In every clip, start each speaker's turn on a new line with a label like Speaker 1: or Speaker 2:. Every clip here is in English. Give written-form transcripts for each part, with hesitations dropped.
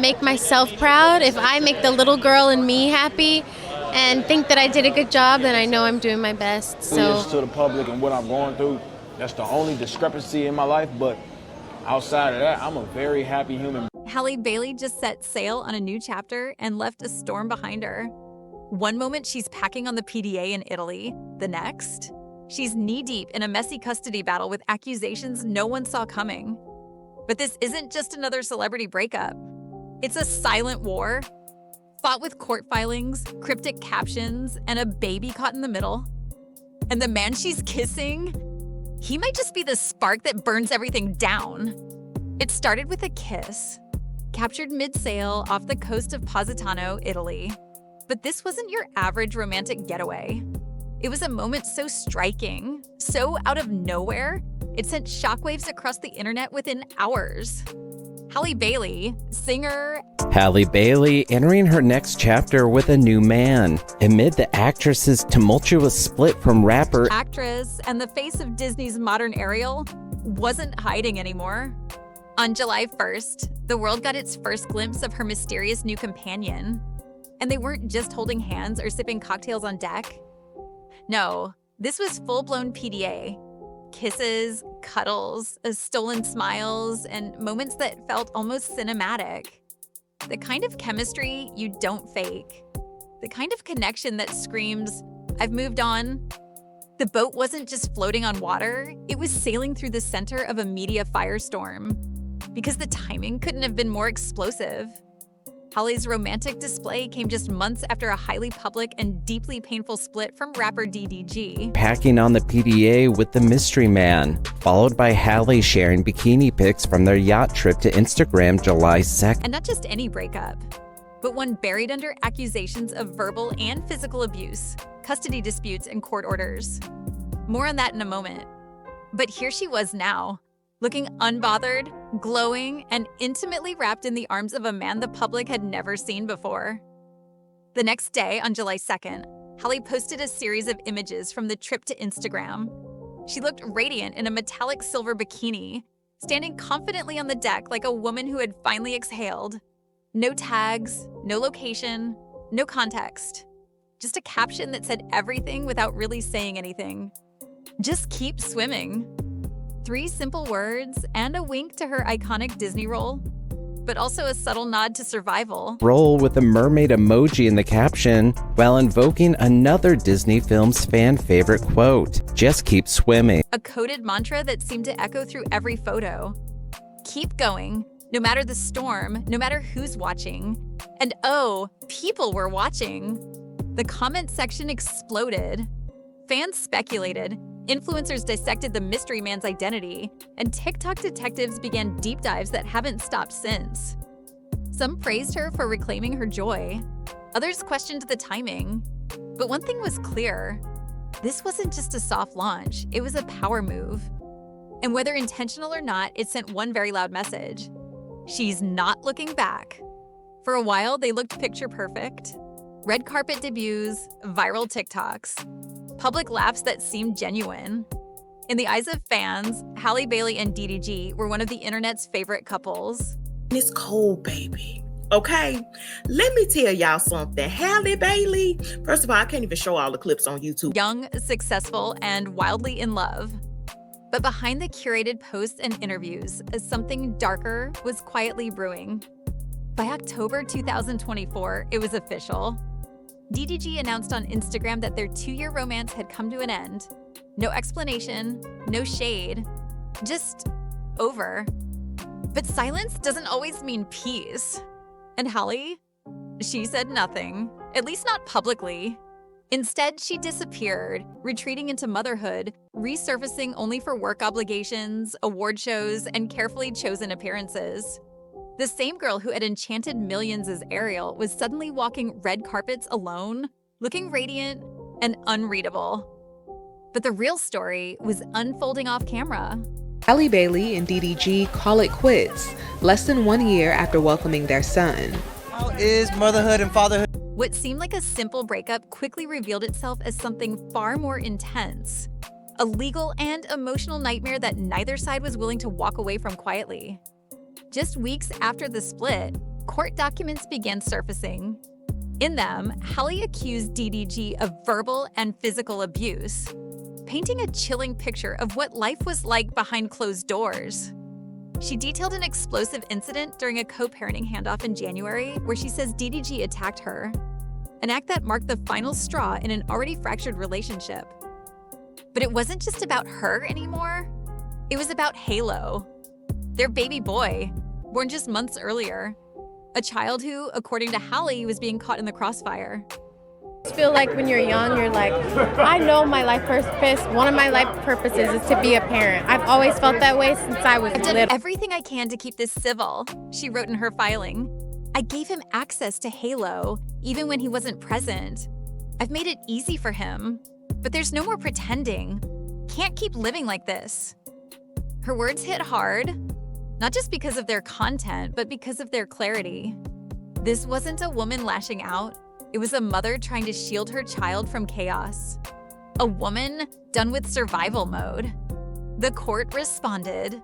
Speaker 1: make myself proud, if I make the little girl in me happy and think that I did a good job, then I know I'm doing my best. So
Speaker 2: to the public and what I'm going through, that's the only discrepancy in my life, but outside of that, I'm a very happy human.
Speaker 3: Hallie Bailey just set sail on a new chapter and left a storm behind her. One moment she's packing on the PDA in Italy, the next, she's knee-deep in a messy custody battle with accusations no one saw coming. But this isn't just another celebrity breakup. It's a silent war, fought with court filings, cryptic captions, and a baby caught in the middle. And the man she's kissing, he might just be the spark that burns everything down. It started with a kiss, captured mid-sail off the coast of Positano, Italy. But this wasn't your average romantic getaway. It was a moment so striking, so out of nowhere, it sent shockwaves across the internet within hours. Halle Bailey, singer,
Speaker 4: Halle Bailey entering her next chapter with a new man. Amid the actress's tumultuous split from rapper,
Speaker 3: actress, and the face of Disney's modern Ariel, wasn't hiding anymore. On July 1st, the world got its first glimpse of her mysterious new companion. And they weren't just holding hands or sipping cocktails on deck. No, this was full-blown PDA. Kisses, cuddles, stolen smiles, and moments that felt almost cinematic. The kind of chemistry you don't fake. The kind of connection that screams, "I've moved on." The boat wasn't just floating on water, it was sailing through the center of a media firestorm. Because the timing couldn't have been more explosive. Halle's romantic display came just months after a highly public and deeply painful split from rapper DDG.
Speaker 4: Packing on the PDA with the mystery man, followed by Halle sharing bikini pics from their yacht trip to Instagram July 2nd.
Speaker 3: And not just any breakup, but one buried under accusations of verbal and physical abuse, custody disputes, and court orders. More on that in a moment. But here she was now, looking unbothered, glowing, and intimately wrapped in the arms of a man the public had never seen before. The next day, on July 2nd, Halle posted a series of images from the trip to Instagram. She looked radiant in a metallic silver bikini, standing confidently on the deck like a woman who had finally exhaled. No tags, no location, no context. Just a caption that said everything without really saying anything. Just keep swimming. 3 simple words and a wink to her iconic Disney role, but also a subtle nod to survival.
Speaker 4: Roll with a mermaid emoji in the caption, while invoking another Disney film's fan favorite quote, "Just keep swimming."
Speaker 3: A coded mantra that seemed to echo through every photo. Keep going, no matter the storm, no matter who's watching. And oh, people were watching. The comment section exploded. Fans speculated. Influencers dissected the mystery man's identity, and TikTok detectives began deep dives that haven't stopped since. Some praised her for reclaiming her joy. Others questioned the timing. But one thing was clear. This wasn't just a soft launch, it was a power move. And whether intentional or not, it sent one very loud message. She's not looking back. For a while, they looked picture perfect. Red carpet debuts, viral TikToks. Public laughs that seemed genuine. In the eyes of fans, Halle Bailey and DDG were one of the internet's favorite couples.
Speaker 5: It's cold, baby. Okay, let me tell y'all something. Halle Bailey, first of all, I can't even show all the clips on YouTube.
Speaker 3: Young, successful, and wildly in love. But behind the curated posts and interviews, something darker was quietly brewing. By October 2024, it was official. DDG announced on Instagram that their 2-year romance had come to an end. No explanation, no shade, just over. But silence doesn't always mean peace. And Halle? She said nothing, at least not publicly. Instead, she disappeared, retreating into motherhood, resurfacing only for work obligations, award shows, and carefully chosen appearances. The same girl who had enchanted millions as Ariel was suddenly walking red carpets alone, looking radiant and unreadable. But the real story was unfolding off camera.
Speaker 6: Halle Bailey and DDG call it quits, less than 1 year after welcoming their son.
Speaker 7: How is motherhood and fatherhood?
Speaker 3: What seemed like a simple breakup quickly revealed itself as something far more intense. A legal and emotional nightmare that neither side was willing to walk away from quietly. Just weeks after the split, Court documents began surfacing. In them, Hallie accused DDG of verbal and physical abuse, painting a chilling picture of what life was like behind closed doors. She detailed an explosive incident during a co-parenting handoff in January where she says DDG attacked her, an act that marked the final straw in an already fractured relationship. But it wasn't just about her anymore. It was about Halo, their baby boy, born just months earlier. A child who, according to Hallie, was being caught in the crossfire.
Speaker 1: I feel like when you're young, you're like, I know my life purpose. One of my life purposes is to be a parent. I've always felt that way since I was
Speaker 3: I've done
Speaker 1: little.
Speaker 3: everything I can to keep this civil, she wrote in her filing. I gave him access to Halo, even when he wasn't present. I've made it easy for him, but there's no more pretending. Can't keep living like this. Her words hit hard, not just because of their content, but because of their clarity. This wasn't a woman lashing out. It was a mother trying to shield her child from chaos. A woman done with survival mode. The court responded.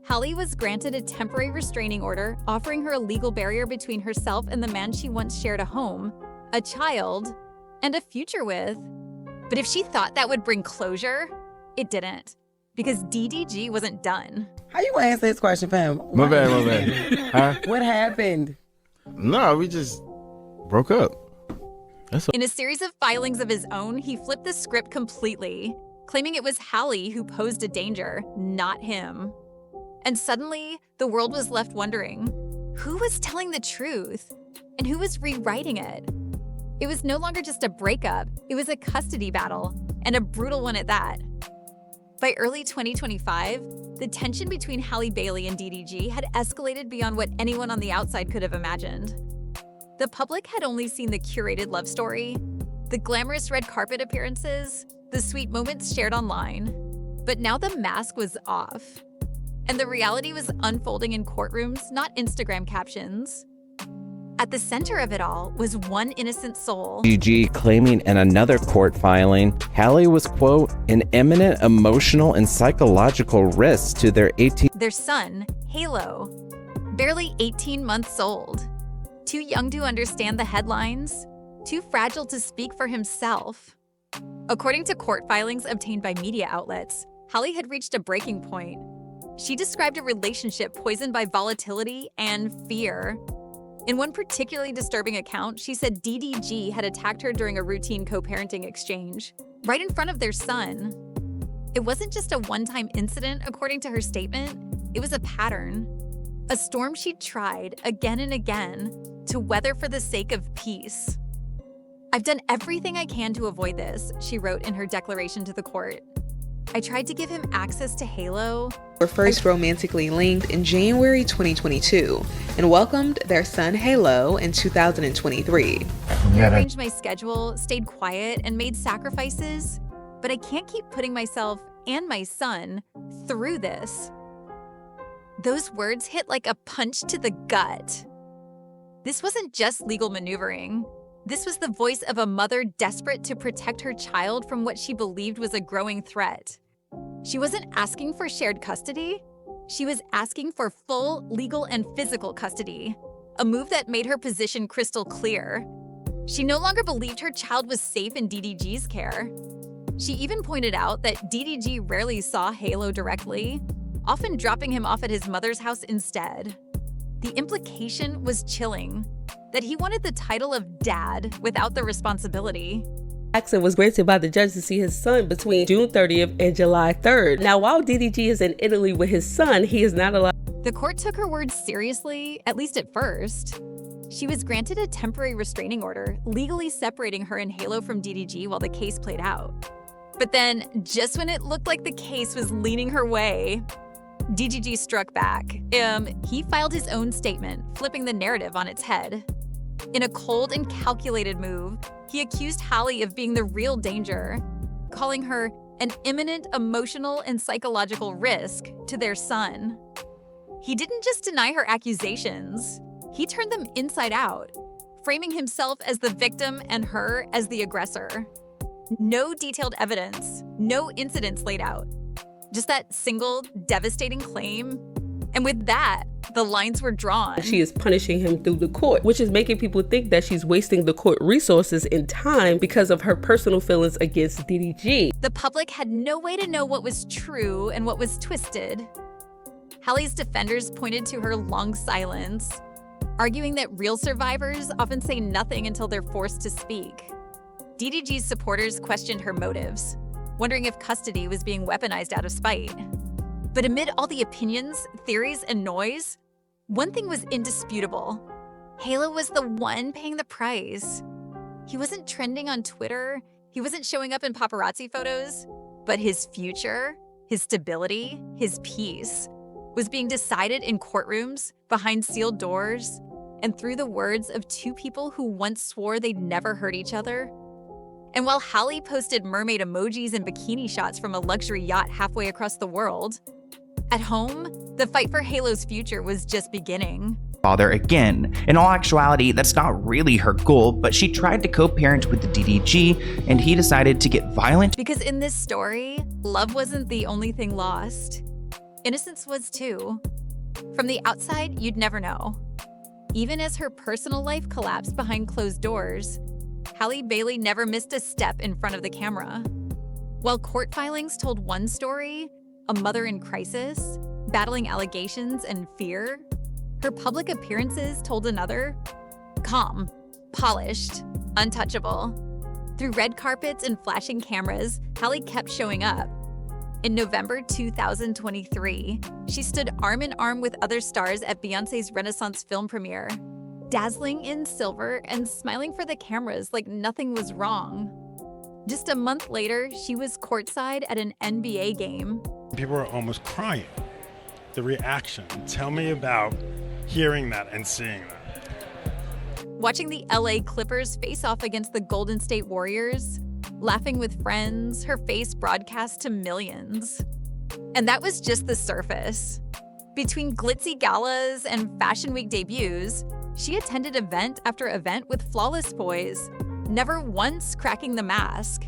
Speaker 3: Hallie was granted a temporary restraining order, offering her a legal barrier between herself and the man she once shared a home, a child, and a future with. But if she thought that would bring closure, it didn't, because DDG wasn't done.
Speaker 8: How you gonna answer this question, fam?
Speaker 9: My bad. Huh?
Speaker 8: What happened?
Speaker 9: No, we just broke up.
Speaker 3: In a series of filings of his own, he flipped the script completely, claiming it was Hallie who posed a danger, not him. And suddenly, the world was left wondering, who was telling the truth and who was rewriting it? It was no longer just a breakup, it was a custody battle, and a brutal one at that. By early 2025, the tension between Hallie Bailey and DDG had escalated beyond what anyone on the outside could have imagined. The public had only seen the curated love story, the glamorous red carpet appearances, the sweet moments shared online. But now the mask was off. And the reality was unfolding in courtrooms, not Instagram captions. At the center of it all was one innocent soul.
Speaker 4: DDG claiming in another court filing, Hallie was, quote, an imminent emotional and psychological risk to their
Speaker 3: Their son, Halo, barely 18 months old. Too young to understand the headlines, too fragile to speak for himself. According to court filings obtained by media outlets, Hallie had reached a breaking point. She described a relationship poisoned by volatility and fear. In one particularly disturbing account, she said DDG had attacked her during a routine co-parenting exchange, right in front of their son. It wasn't just a one-time incident, according to her statement. It was a pattern. A storm she'd tried again and again to weather for the sake of peace. I've done everything I can to avoid this, she wrote in her declaration to the court. I tried to give him access to Halo.
Speaker 6: Were first romantically linked in January 2022 and welcomed their son Halo in 2023.
Speaker 3: I arranged my schedule, stayed quiet, and made sacrifices, but I can't keep putting myself and my son through this. Those words hit like a punch to the gut. This wasn't just legal maneuvering. This was the voice of a mother desperate to protect her child from what she believed was a growing threat. She wasn't asking for shared custody. She was asking for full legal and physical custody, a move that made her position crystal clear. She no longer believed her child was safe in DDG's care. She even pointed out that DDG rarely saw Halo directly, often dropping him off at his mother's house instead. The implication was chilling, that he wanted the title of dad without the responsibility.
Speaker 10: Access was granted by the judge to see his son between June 30th and July 3rd. Now, while DDG is in Italy with his son, he is not allowed.
Speaker 3: The court took her words seriously, at least at first. She was granted a temporary restraining order, legally separating her and Halo from DDG while the case played out. But then, just when it looked like the case was leaning her way, DDG struck back. He filed his own statement, flipping the narrative on its head. In a cold and calculated move, he accused Hallie of being the real danger, calling her an imminent emotional and psychological risk to their son. He didn't just deny her accusations, he turned them inside out, framing himself as the victim and her as the aggressor. No detailed evidence, no incidents laid out. Just that single, devastating claim. And with that, the lines were drawn.
Speaker 10: She is punishing him through the court, which is making people think that she's wasting the court resources and time because of her personal feelings against DDG.
Speaker 3: The public had no way to know what was true and what was twisted. Hallie's defenders pointed to her long silence, arguing that real survivors often say nothing until they're forced to speak. DDG's supporters questioned her motives, wondering if custody was being weaponized out of spite. But amid all the opinions, theories, and noise, one thing was indisputable. Halo was the one paying the price. He wasn't trending on Twitter, he wasn't showing up in paparazzi photos, but his future, his stability, his peace was being decided in courtrooms, behind sealed doors, and through the words of two people who once swore they'd never hurt each other. And while Hallie posted mermaid emojis and bikini shots from a luxury yacht halfway across the world, at home, the fight for Halo's future was just beginning.
Speaker 11: Father again. In all actuality, that's not really her goal, but she tried to co-parent with the DDG, and he decided to get violent.
Speaker 3: Because in this story, love wasn't the only thing lost. Innocence was too. From the outside, you'd never know. Even as her personal life collapsed behind closed doors, Hallie Bailey never missed a step in front of the camera. While court filings told one story, a mother in crisis, battling allegations and fear, her public appearances told another, calm, polished, untouchable. Through red carpets and flashing cameras, Hallie kept showing up. In November 2023, she stood arm in arm with other stars at Beyoncé's Renaissance film premiere, dazzling in silver and smiling for the cameras like nothing was wrong. Just a month later, she was courtside at an NBA game.
Speaker 12: People are almost crying. The reaction. Tell me about hearing that and seeing that.
Speaker 3: Watching the LA Clippers face off against the Golden State Warriors, laughing with friends, her face broadcast to millions. And that was just the surface. Between glitzy galas and Fashion Week debuts, she attended event after event with flawless poise, never once cracking the mask.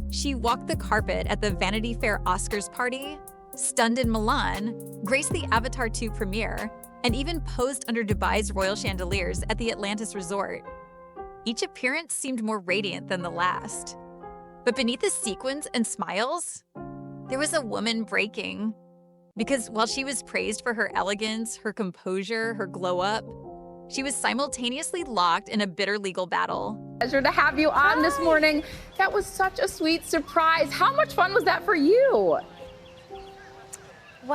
Speaker 3: She walked the carpet at the Vanity Fair Oscars party, stunned in Milan, graced the Avatar 2 premiere, and even posed under Dubai's royal chandeliers at the Atlantis Resort. Each appearance seemed more radiant than the last. But beneath the sequins and smiles, there was a woman breaking. Because while she was praised for her elegance, her composure, her glow up, she was simultaneously locked in a bitter legal battle.
Speaker 13: Pleasure to have you on this morning. That was such a sweet surprise. How much fun was that for you?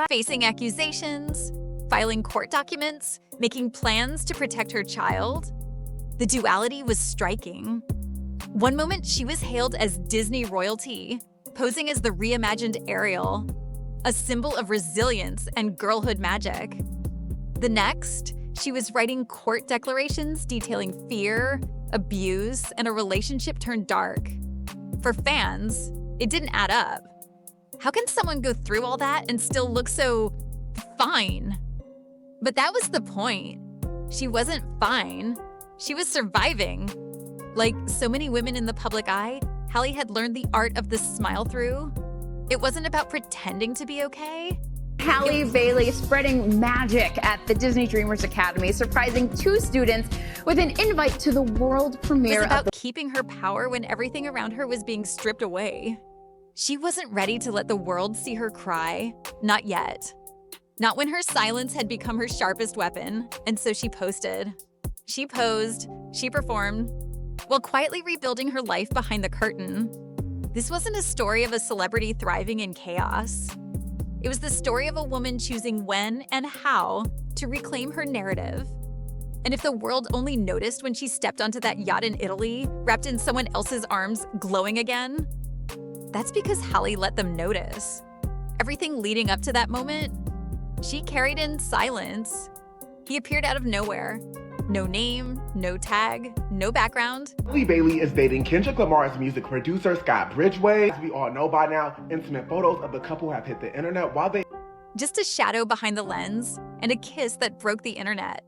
Speaker 3: Facing accusations, filing court documents, making plans to protect her child. The duality was striking. One moment she was hailed as Disney royalty, posing as the reimagined Ariel, a symbol of resilience and girlhood magic. The next, she was writing court declarations detailing fear, abuse, and a relationship turned dark. For fans, it didn't add up. How can someone go through all that and still look so fine? But that was the point. She wasn't fine. She was surviving. Like so many women in the public eye, Hallie had learned the art of the smile through. It wasn't about pretending to be okay.
Speaker 13: Halle Bailey spreading magic at the Disney Dreamers Academy, surprising 2 students with an invite to the world premiere.
Speaker 3: It was about keeping her power when everything around her was being stripped away. She wasn't ready to let the world see her cry. Not yet. Not when her silence had become her sharpest weapon, and so she posted. She posed, she performed, while quietly rebuilding her life behind the curtain. This wasn't a story of a celebrity thriving in chaos. It was the story of a woman choosing when and how to reclaim her narrative. And if the world only noticed when she stepped onto that yacht in Italy, wrapped in someone else's arms, glowing again, that's because Hallie let them notice. Everything leading up to that moment, she carried in silence. He appeared out of nowhere. No name, no tag, no background.
Speaker 14: Hallie Bailey is dating Kendrick Lamar's music producer, Scott Bridgeway. As we all know by now, intimate photos of the couple have hit the internet while they...
Speaker 3: Just a shadow behind the lens and a kiss that broke the internet.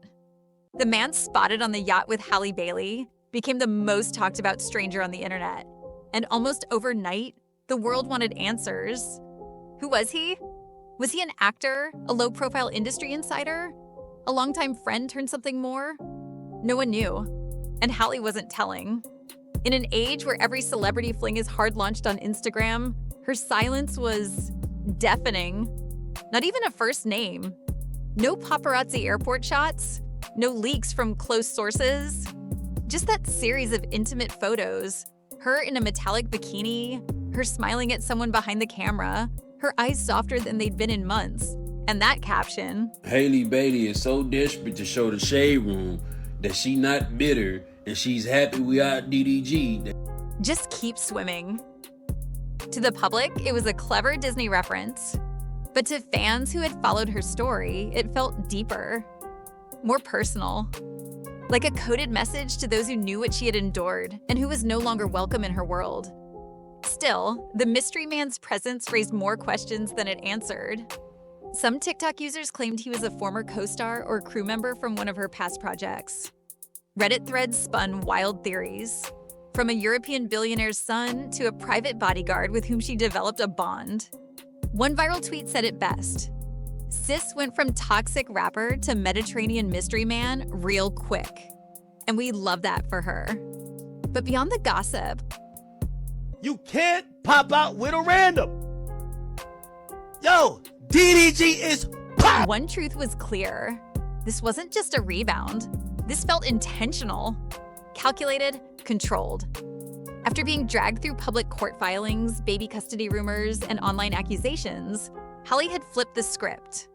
Speaker 3: The man spotted on the yacht with Halle Bailey became the most talked about stranger on the internet. And almost overnight, the world wanted answers. Who was he? Was he an actor, a low-profile industry insider, a longtime friend turned something more? No one knew, and Hallie wasn't telling. In an age where every celebrity fling is hard-launched on Instagram, her silence was deafening. Not even a first name. No paparazzi airport shots, no leaks from close sources. Just that series of intimate photos, her in a metallic bikini, her smiling at someone behind the camera, her eyes softer than they'd been in months, and that caption.
Speaker 15: Hallie Bailey is so desperate to show the shade room that she not bitter and she's happy we are DDG.
Speaker 3: Just keep swimming. To the public, it was a clever Disney reference. But to fans who had followed her story, it felt deeper, more personal. Like a coded message to those who knew what she had endured and who was no longer welcome in her world. Still, the mystery man's presence raised more questions than it answered. Some TikTok users claimed he was a former co-star or crew member from one of her past projects. Reddit threads spun wild theories, from a European billionaire's son to a private bodyguard with whom she developed a bond. One viral tweet said it best. Sis went from toxic rapper to Mediterranean mystery man real quick. And we love that for her. But beyond the gossip,
Speaker 16: you can't pop out with a random. Yo, DDG is pop!
Speaker 3: One truth was clear. This wasn't just a rebound. This felt intentional, calculated, controlled. After being dragged through public court filings, baby custody rumors, and online accusations, Hallie had flipped the script.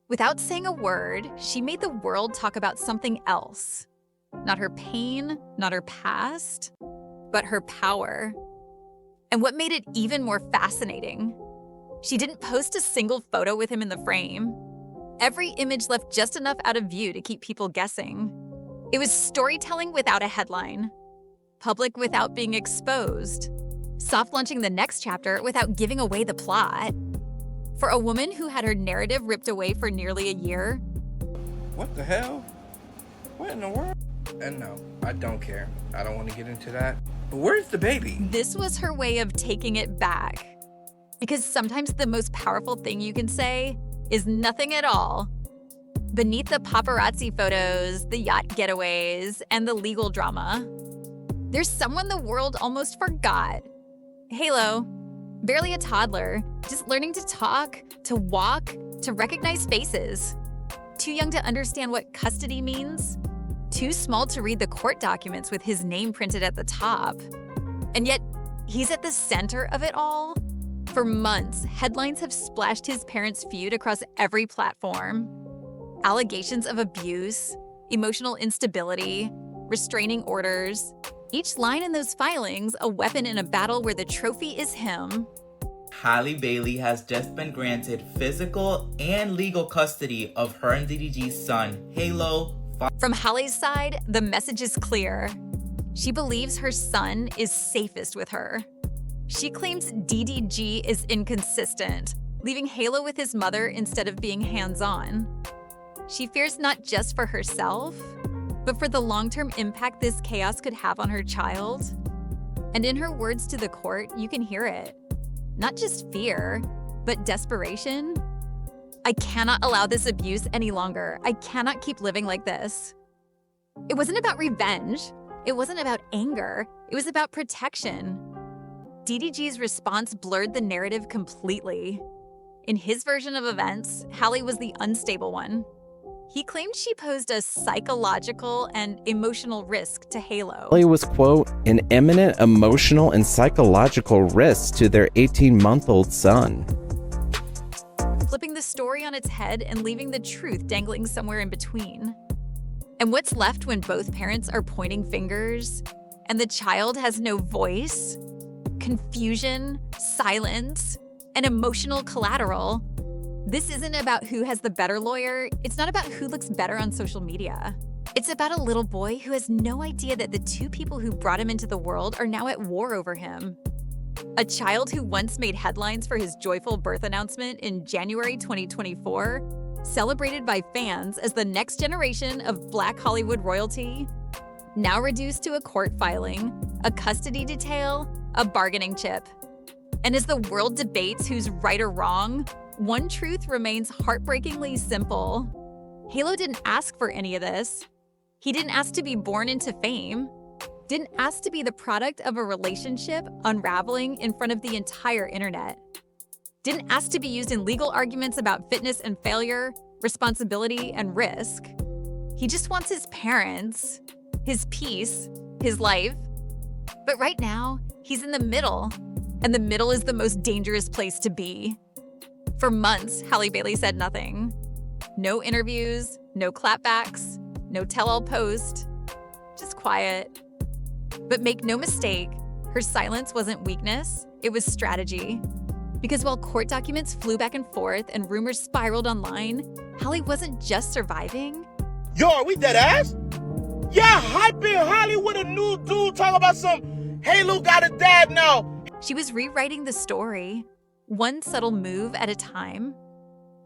Speaker 3: Without saying a word, she made the world talk about something else. Not her pain, not her past, but her power. And what made it even more fascinating, she didn't post a single photo with him in the frame. Every image left just enough out of view to keep people guessing. It was storytelling without a headline, public without being exposed, soft launching the next chapter without giving away the plot. For a woman who had her narrative ripped away for nearly a year.
Speaker 17: What the hell? What in the world? And no, I don't care. I don't want to get into that. But where's the baby?
Speaker 3: This was her way of taking it back. Because sometimes the most powerful thing you can say is nothing at all. Beneath the paparazzi photos, the yacht getaways, and the legal drama, there's someone the world almost forgot. Halo, barely a toddler, just learning to talk, to walk, to recognize faces. Too young to understand what custody means. Too small to read the court documents with his name printed at the top. And yet, he's at the center of it all. For months, headlines have splashed his parents' feud across every platform. Allegations of abuse, emotional instability, restraining orders. Each line in those filings a weapon in a battle where the trophy is him.
Speaker 18: Hallie Bailey has just been granted physical and legal custody of her and DDG's son, Halo.
Speaker 3: From Hallie's side, the message is clear. She believes her son is safest with her. She claims DDG is inconsistent, leaving Halo with his mother instead of being hands-on. She fears not just for herself, but for the long-term impact this chaos could have on her child. And in her words to the court, you can hear it. Not just fear, but desperation. I cannot allow this abuse any longer. I cannot keep living like this. It wasn't about revenge. It wasn't about anger. It was about protection. DDG's response blurred the narrative completely. In his version of events, Hallie was the unstable one. He claimed she posed a psychological and emotional risk to Halo.
Speaker 4: Hallie was, quote, an imminent emotional and psychological risk to their 18-month-old son.
Speaker 3: Flipping the story on its head and leaving the truth dangling somewhere in between. And what's left when both parents are pointing fingers and the child has no voice? Confusion, silence, and emotional collateral. This isn't about who has the better lawyer. It's not about who looks better on social media. It's about a little boy who has no idea that the two people who brought him into the world are now at war over him. A child who once made headlines for his joyful birth announcement in January 2024, celebrated by fans as the next generation of Black Hollywood royalty, now reduced to a court filing, a custody detail, a bargaining chip. And as the world debates who's right or wrong, one truth remains heartbreakingly simple. Halo didn't ask for any of this. He didn't ask to be born into fame. Didn't ask to be the product of a relationship unraveling in front of the entire internet. Didn't ask to be used in legal arguments about fitness and failure, responsibility and risk. He just wants his parents, his peace, his life. But right now, he's in the middle, and the middle is the most dangerous place to be. For months, Hallie Bailey said nothing. No interviews, no clapbacks, no tell-all post, just quiet. But make no mistake, her silence wasn't weakness, it was strategy. Because while court documents flew back and forth and rumors spiraled online, Hallie wasn't just surviving.
Speaker 16: Yo, are we dead ass? Yeah, hyping Holly with a new dude talking about some Halo got a dad now.
Speaker 3: She was rewriting the story, one subtle move at a time.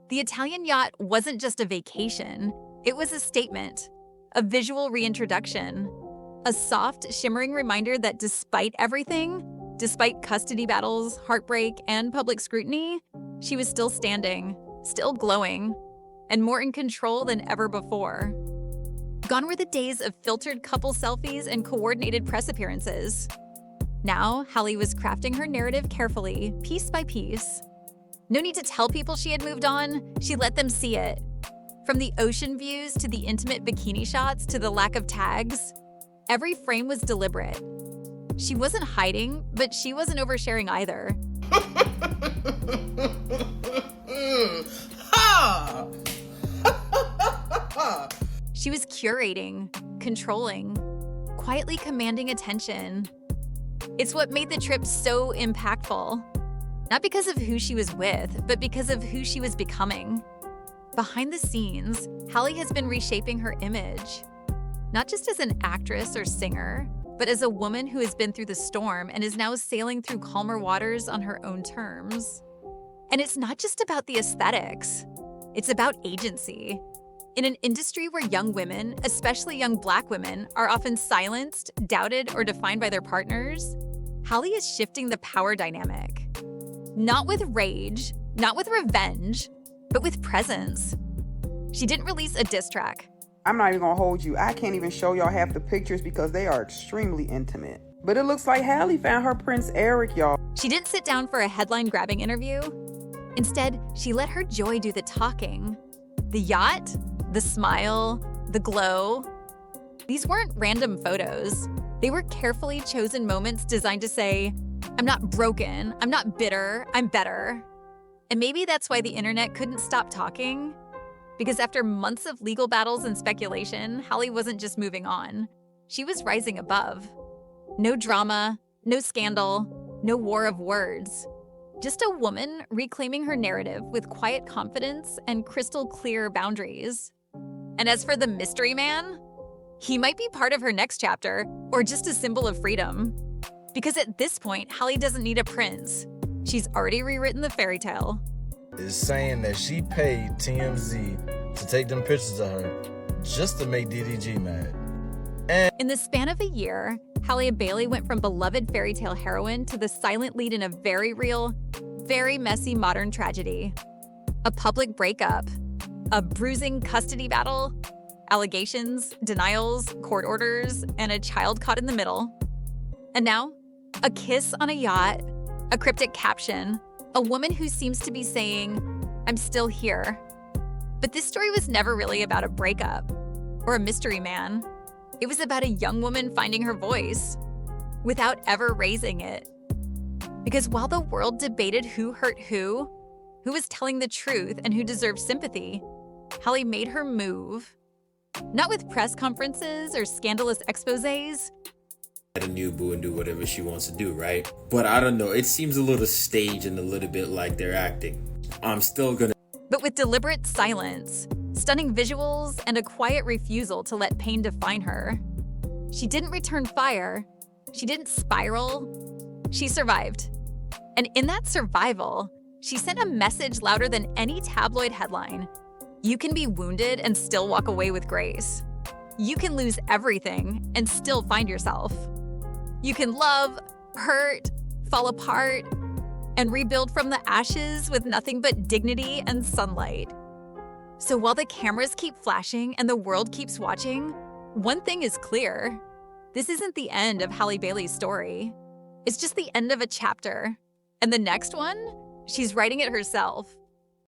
Speaker 3: The Italian yacht wasn't just a vacation, it was a statement, a visual reintroduction, a soft, shimmering reminder that despite everything, despite custody battles, heartbreak, and public scrutiny, she was still standing, still glowing, and more in control than ever before. Gone were the days of filtered couple selfies and coordinated press appearances. Now, Hallie was crafting her narrative carefully, piece by piece. No need to tell people she had moved on, she let them see it. From the ocean views to the intimate bikini shots to the lack of tags, every frame was deliberate. She wasn't hiding, but she wasn't oversharing either. She was curating, controlling, quietly commanding attention. It's what made the trip so impactful. Not because of who she was with, but because of who she was becoming. Behind the scenes, Hallie has been reshaping her image. Not just as an actress or singer, but as a woman who has been through the storm and is now sailing through calmer waters on her own terms. And it's not just about the aesthetics. It's about agency. In an industry where young women, especially young Black women, are often silenced, doubted, or defined by their partners, Hallie is shifting the power dynamic. Not with rage, not with revenge, but with presence. She didn't release a diss track.
Speaker 8: I'm not even gonna hold you. I can't even show y'all half the pictures because they are extremely intimate. But it looks like Hallie found her Prince Eric, y'all.
Speaker 3: She didn't sit down for a headline-grabbing interview. Instead, she let her joy do the talking. The yacht, the smile, the glow. These weren't random photos. They were carefully chosen moments designed to say, I'm not broken, I'm not bitter, I'm better. And maybe that's why the internet couldn't stop talking. Because after months of legal battles and speculation, Hallie wasn't just moving on. She was rising above. No drama, no scandal, no war of words. Just a woman reclaiming her narrative with quiet confidence and crystal clear boundaries. And as for the mystery man, he might be part of her next chapter or just a symbol of freedom. Because at this point, Hallie doesn't need a prince. She's already rewritten the fairy tale.
Speaker 19: Is saying that she paid TMZ to take them pictures of her just to make DDG mad. And
Speaker 3: in the span of a year, Hallie Bailey went from beloved fairy tale heroine to the silent lead in a very real, very messy modern tragedy. A public breakup, a bruising custody battle, allegations, denials, court orders, and a child caught in the middle. And now, a kiss on a yacht, a cryptic caption, a woman who seems to be saying, I'm still here. But this story was never really about a breakup or a mystery man. It was about a young woman finding her voice without ever raising it. Because while the world debated who hurt who was telling the truth and who deserved sympathy, Hallie made her move. Not with press conferences or scandalous exposés.
Speaker 15: A new boo and do whatever she wants to do, right? But I don't know, it seems a little staged and a little bit like they're acting. I'm still gonna.
Speaker 3: But with deliberate silence, stunning visuals, and a quiet refusal to let pain define her. She didn't return fire. She didn't spiral. She survived. And in that survival, she sent a message louder than any tabloid headline. You can be wounded and still walk away with grace. You can lose everything and still find yourself. You can love, hurt, fall apart, and rebuild from the ashes with nothing but dignity and sunlight. So while the cameras keep flashing and the world keeps watching, one thing is clear. This isn't the end of Halle Bailey's story. It's just the end of a chapter. And the next one, she's writing it herself.